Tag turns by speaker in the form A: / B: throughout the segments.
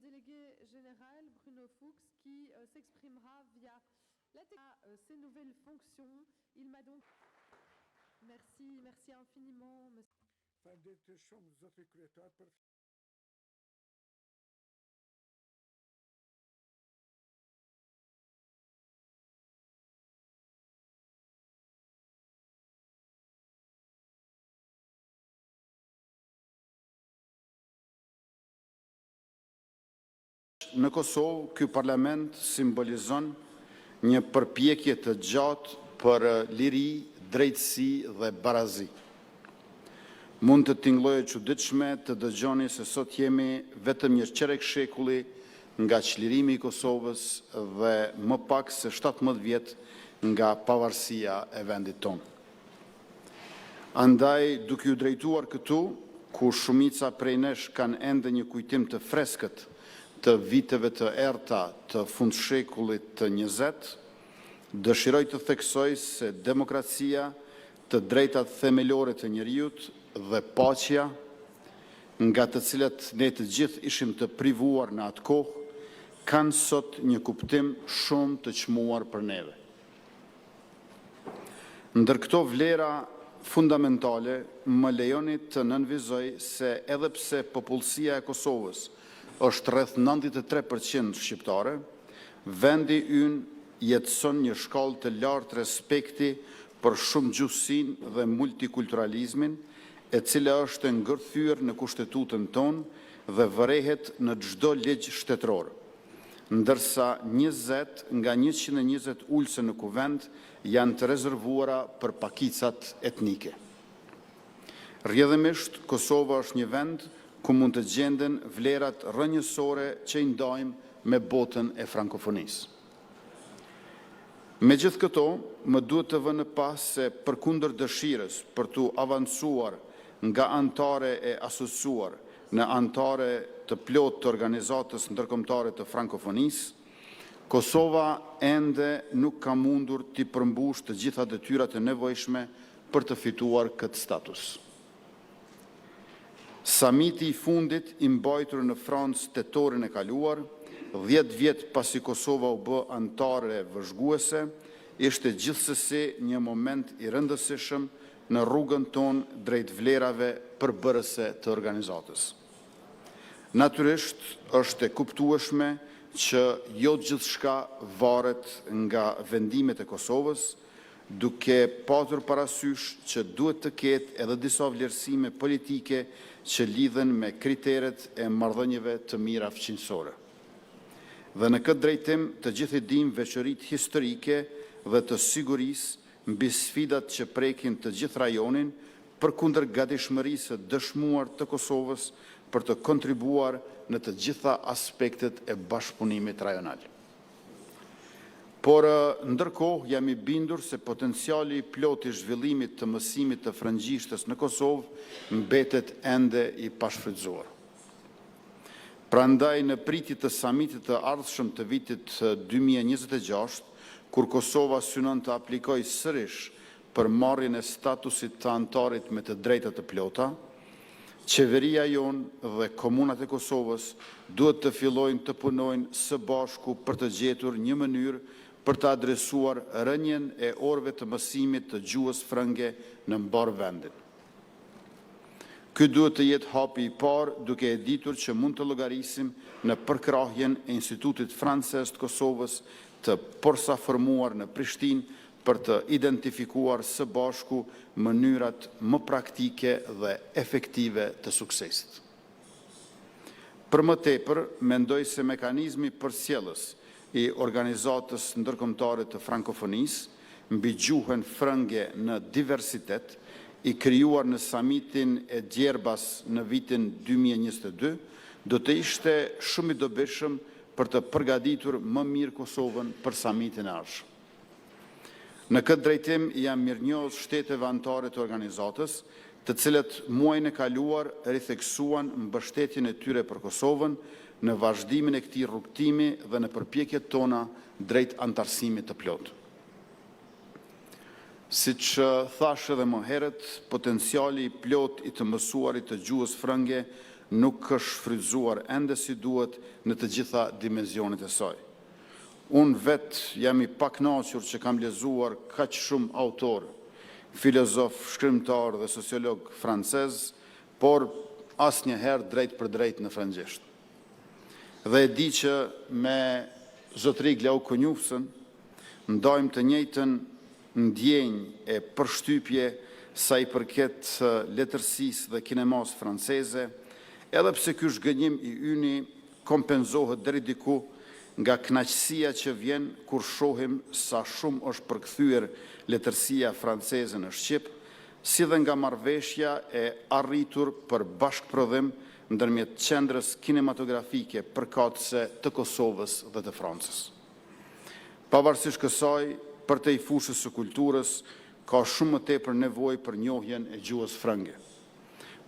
A: délégué général Bruno Fuchs qui s'exprimera via ses nouvelles fonctions. Il m'a donc... Merci infiniment.
B: Në Kosovë, ky parlament simbolizon një përpjekje të gjatë për liri, drejtësi dhe barazi. Mund të tingëllojë çuditshme të dëgjoni se sot jemi vetëm një qerek shekulli nga çlirimi i Kosovës dhe më pak se 17 vjet nga pavarësia e vendit tonë. Andaj, duke u drejtuar këtu, ku shumica prej nesh kanë ende një kujtim të freskët të viteve të errta të fundshkullit të 20, dëshiroj të theksoj se demokracia, të drejtat themelore të njerëzit dhe paqja, nga të cilat ne të gjithë ishim të privuar në atë kohë, kanë sot një kuptim shumë të çmuar për neve. Ndër këto vlera fundamentale, më lejoni të nënvizoj se edhe pse popullsia e Kosovës është rreth 93% shqiptare, vendi ynë jetëson një shkallë të lartë respekti për shumë gjuhësinë dhe multikulturalizmin, e cila është ngërthyer në kushtetutën tonë dhe vërehet në çdo ligj shtetëror, ndërsa 20 nga 120 ulse në kuvend janë të rezervuara për pakicat etnike. Rrjedhimisht, Kosova është një vend ku mund të gjenden vlerat rrënjësore që i ndajmë me botën e frankofonisë. Me gjithë këto, më duhet të vënë pas se përkundër dëshirës për të avancuar nga antare e asociuar në antare të plot të organizatës ndërkombëtare të frankofonisë, Kosova ende nuk ka mundur t'i përmbush të gjitha detyrat e nevojshme për të fituar këtë status. Samiti i fundit i mbajtur në Francë tetorin e kaluar, 10 vjet pasi Kosova u bë antare vëzhguese, ishte gjithsesi një moment i rëndësishëm në rrugën tonë drejt vlerave përbërëse të organizatës. Natyrisht, është e kuptueshme që jo gjithçka varet nga vendimet e Kosovës, duke patur parasysh që duhet të ketë edhe disa vlerësime politike që lidhen me kriteret e marrëdhënieve të mira fqinjësore. Dhe në këtë drejtim të gjithë e dimë veçoritë historike dhe të sigurisë mbi sfidat që prekin të gjithë rajonin përkundër gatishmërisë së dëshmuar të Kosovës për të kontribuar në të gjitha aspektet e bashkëpunimit rajonal. Por ndërkohë jam i bindur se potenciali i plot i zhvillimit të mësimit të frëngjishtës në Kosovë mbetet ende i pashfrytzuar. Prandaj në pritje të samitit të ardhshëm të vitit 2026, kur Kosova synon të aplikojë sërish për marrjen e statusit të antarit me të drejta të plota, qeveria jonë dhe komunat e Kosovës duhet të fillojnë të punojnë së bashku për të gjetur një mënyrë për të adresuar rënjen e orëve të mësimit të gjuhës frënge në mbar vendin. Ky duhet të jetë hapi i parë, duke e ditur që mund të llogarisim në përkrahjen e Institutit Francez të Kosovës të posaformuar në Prishtinë për të identifikuar së bashku mënyrat më praktike dhe efektive të suksesit. Për më tepër, mendoj se mekanizmi përcjellës i organizatës ndërkombëtare të frankofonisë mbi gjuhën frënge në diversitet, i krijuar në samitin e Djerbas në vitin 2022, do të ishte shumë i dobishëm për të përgatitur më mirë Kosovën për samitin e ardhshëm. Në këtë drejtim jam mirënjohës shteteve anëtare të organizatës, të cilët muajin e kaluar ritheksuan mbështetjen e tyre për Kosovën në vazhdimin e këtij rrugtimi dhe në përpjekjet tona drejt antarësimit të plotë. Siç thash edhe më herët, potenciali i plot i të mësuarit të gjuhës frënge nuk është shfrytzuar ende si duhet në të gjitha dimenzionet e saj. Unë vetë jam i pakënaqur që kam lexuar kaq shumë autor, filozof, shkrimtar dhe sociolog francez, por asnjëherë drejt për drejt në frëngjisht. Dhe e di që me zotëri Glau Konjufsën ndajmë të njëjtën ndjenjë e përshtypje sa i përket letërsisë dhe kinemas franceze, edhe pse ky zhgënjim i yni kompenzohet deri diku nga kënaqësia që vjen kur shohim sa shumë është përkthyer letërsia franceze në shqip, si dhe nga marrëveshja e arritur për bashkëprodhim ndërmjet qendrës kinematografike përkatëse të Kosovës dhe të Francës. Pavarësisht kësaj, për te i fushës së kulturës, ka shumë më tepër nevojë për njohjen e gjuhës frënge.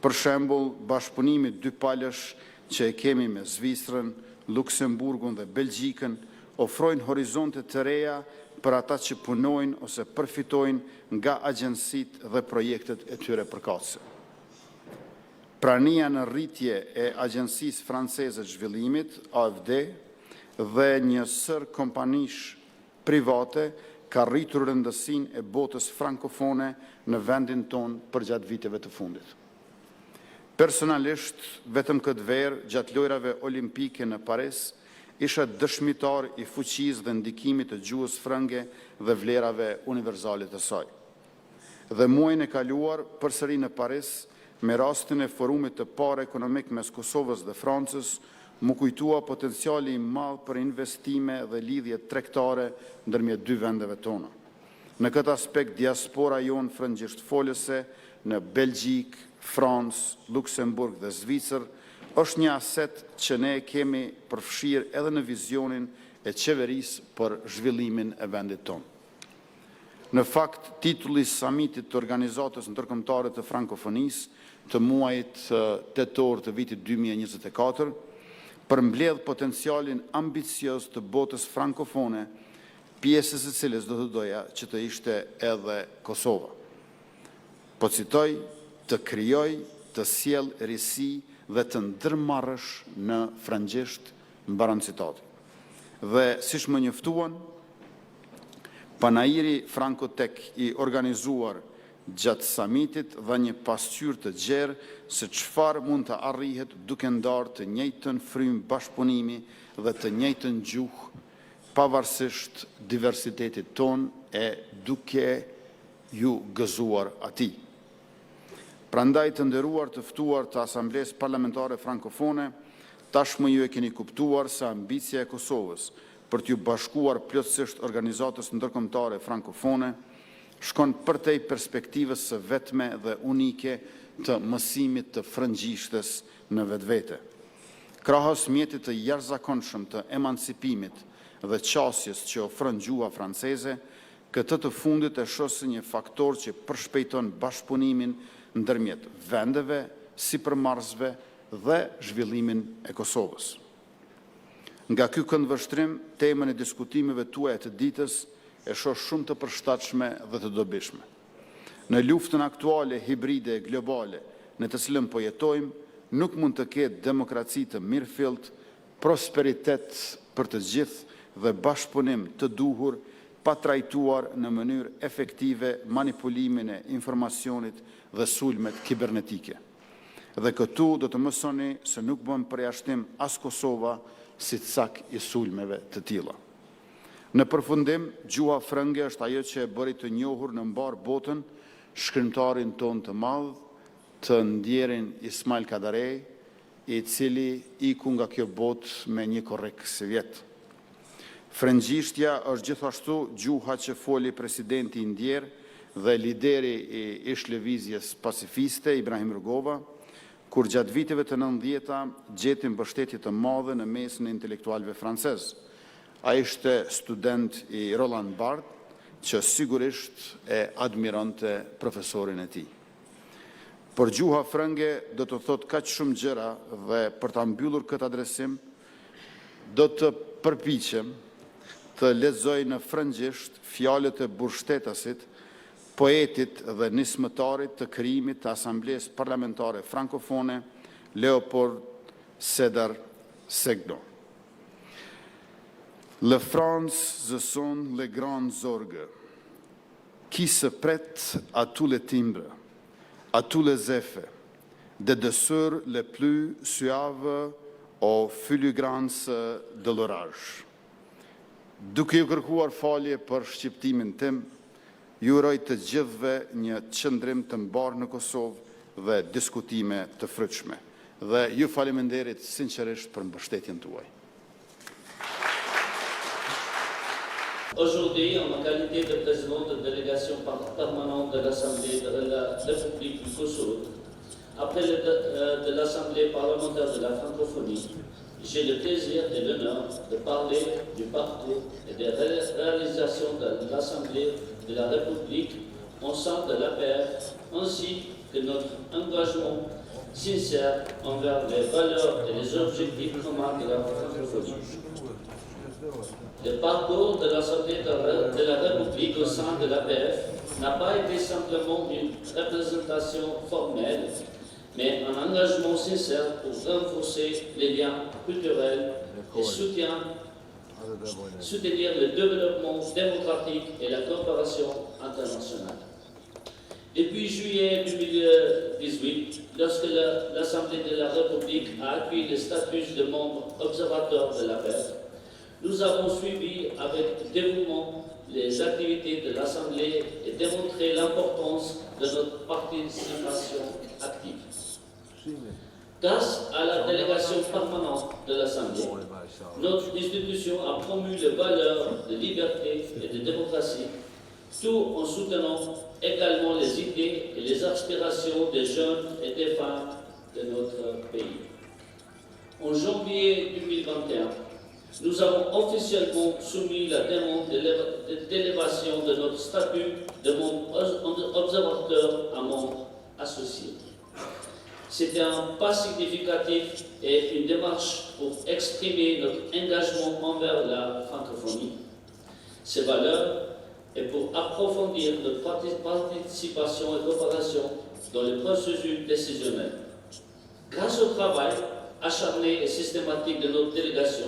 B: Për shembull, bashkëpunimi dypalësh që e kemi me Zvicrën, Luksemburgun dhe Belgjikën ofrojnë horizonte të reja për ata që punojnë ose përfitojnë nga agjensitë dhe projektet e tyre përkatëse. Prania në rritje e Agjensisë Franceze të Zhvillimit, AFD, dhe një sër kompanish private ka rritur rëndësinë e botës frankofone në vendin tonë përgjatë viteve të fundit. Personalisht, vetëm këtë verë, gjatë lojrave olimpike në Paris, isha dëshmitar i fuqisë dhe ndikimit të gjuhës frënge dhe vlerave universale të saj. Dhe muajin e kaluar, përsëri në Paris, me rastin e forumit të parë ekonomik mes Kosovës dhe Francës, mu kujtua potenciali i madh për investime dhe lidhje tregtare ndërmjet dy vendeve tona. Në këtë aspekt, diaspora jonë frëngjishtfolëse në Belgjik, Francë, Luksemburg dhe Zvicër është një aset që ne kemi përfshirë edhe në vizionin e qeverisë për zhvillimin e vendit tonë. Në fakt, titulli i samitit të Organizatës Ndërkombëtare të Frankofonisë të muajit tetor të vitit 2024 përmbledh potencialin ambicioz të botës frankofone, pjesës e cilës do të doja që të ishte edhe Kosova. Po citoj, të krijoj, të sjell risi dhe të ndërmarrësh në frëngjisht, mbaron citati. Dhe siç më njoftuan, panairi Frankotek i organizuar gjatë samitit dha një pasqyrë të gjerë se çfarë mund të arrihet duke ndarë të njëjtën frymë bashkëpunimi dhe të njëjtën gjuhë, pavarësisht diversitetit ton e duke ju gëzuar atij. Prandaj të nderuar të ftuar të Asamblesë Parlamentare Frankofone, tashmë ju e keni kuptuar se ambicia e Kosovës për t'ju bashkuar plotësisht Organizatës Ndërkombëtare Frankofone shkon përtej perspektivës së vetme dhe unike të mësimit të frëngjishtes në vetvete. Krahas mjetit të jashtëzakonshëm të emancipimit dhe qasjes që ofron gjuha franceze, këtë të fundit e shoh si një faktor që përshpejton bashkëpunimin ndërmjet vendeve, sipërmarrësve dhe zhvillimin e Kosovës. Nga ky këndvështrim, temën e diskutimeve tuaja të ditës e shoh shumë të përshtatshme dhe të dobishme. Në luftën aktuale hibride e globale në të cilën po jetojmë, nuk mund të ketë demokraci të mirëfillt, prosperitet për të gjithë dhe bashkëpunim të duhur pa trajtuar në mënyrë efektive manipulimin e informacionit dhe sulmet kibernetike. Dhe këtu do të mësoni se nuk bën përjashtim as Kosova si cak i sulmeve të tilla. Në përfundim, gjuha frënge është ajo që e bëri të njohur në mbar botën shkrimtarin ton të madh, të ndjerin Ismail Kadarej, i cili iku nga kjo botë me një korrek si vjet. Frëngjishtja është gjithashtu gjuha që foli presidenti i ndjer dhe lideri i ish-lëvizjes pacifiste Ibrahim Rugova, kur gjatë viteve të 90-ta gjeti mbështetje të madhe në mesin e intelektualëve francez. Ai ishte student i Roland Barthes, që sigurisht e admironte profesorin e tij. Por gjuha frënge do të thotë kaq shumë gjëra dhe për ta mbyllur këtë adresim do të përpiqem të lexoj në frëngjisht fjalët e burgshtetasit, poetit dhe nismëtarit të krijimit të Asamblesë Parlamentare Frankofone, Leopold Sédar Senghor. La France, ce sont les grands orgues qui se prêtent à tous les timbres, à tous les effets, des douceurs les plus suaves aux fulgurances de l'orage. Duke ju kërkuar falje për shqiptimin tim, ju uroj të gjithëve një qëndrim të mbarë në Kosovë dhe diskutime të frytshme. Dhe ju faleminderit sinqerisht për mbështetjen tuaj.
C: Aujourd'hui, en ma qualité de président de délégation permanente de l'Assemblée de la République du Kosovo, après de l'Assemblée parlementaire de la francophonie, j'ai le plaisir et l'honneur de parler du parcours et des réalisations de l'Assemblée de la République au sein de l'APF, ainsi que notre engagement sincère envers les valeurs et les objectifs communs de la francophonie. Le parcours de l'Assemblée de la République au sein de l'APF n'a pas été simplement une représentation formelle, mais un engagement sincère pour renforcer les liens culturels et soutenir le développement démocratique et la coopération internationale. Depuis juillet 2018, lorsque l'Assemblée de la République a accueilli le statut de membre observateur de l'APF, nous avons suivi avec dévouement les activités de l'Assemblée et démontré l'importance de notre participation active. Grâce à la délégation permanente de l'Assemblée, notre institution a promu les valeurs de liberté et de démocratie, tout en soutenant également les idées et les aspirations des jeunes et des femmes de notre pays. En janvier 2021, nous avons officiellement soumis la demande d'élévation de notre statut de membre observateur à membre associé. C'était un pas significatif et une démarche pour exprimer notre engagement envers la francophonie, ses valeurs, et pour approfondir notre participation et coopération dans le processus décisionnel. Grâce au travail acharné et systématique de notre délégation,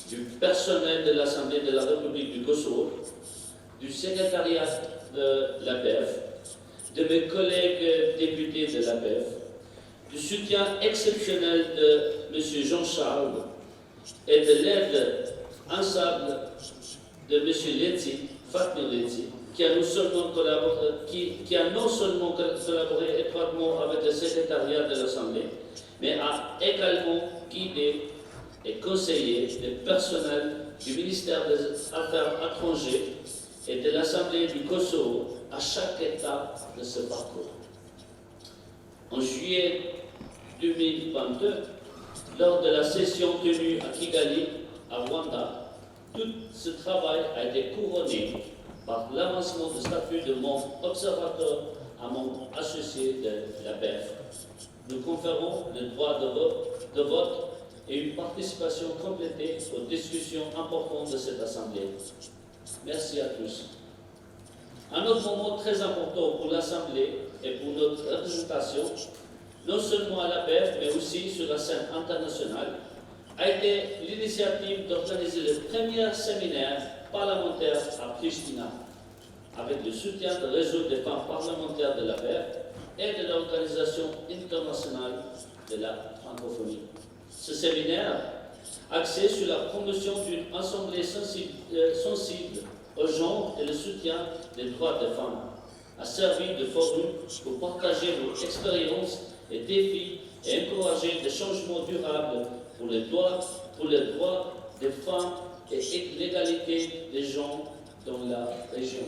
C: du personnel de l'Assemblée de la République du Kosovo, du secrétariat de l'APF, de mes collègues députés de l'APF, du soutien exceptionnel de M. Jean-Charles et de l'aide insaisissable de M. Letzi, Fatmir Letzi, qui a non seulement collaboré étroitement avec le secrétariat de l'Assemblée, mais a également guidé et conseillé le personnel du ministère des Affaires étrangères et de l'Assemblée du Kosovo à chaque étape de ce parcours. En juillet 2022, lors de la session tenue à Kigali, à Rwanda, tout ce travail a été couronné par l'avancement du statut de membre observateur à membre associé de l'APF. Nous conférons le droit de vote et une participation complétée aux discussions importantes de cette Assemblée. Merci à tous. Un autre moment très important pour l'Assemblée et pour notre représentation, non seulement à l'APF, mais aussi sur la scène internationale, a été l'initiative d'organiser le premier séminaire parlementaire à Pristina, avec le soutien du réseau des femmes parlementaires de l'APF et de l'Organisation internationale de la francophonie. Ce séminaire, axé sur la promotion d'une assemblée sensible aux genre et le soutien des droits des femmes, a servi de forum pour partager nos expériences et défis et encourager des changements durables pour les droits des femmes et l'égalité des genres dans la région.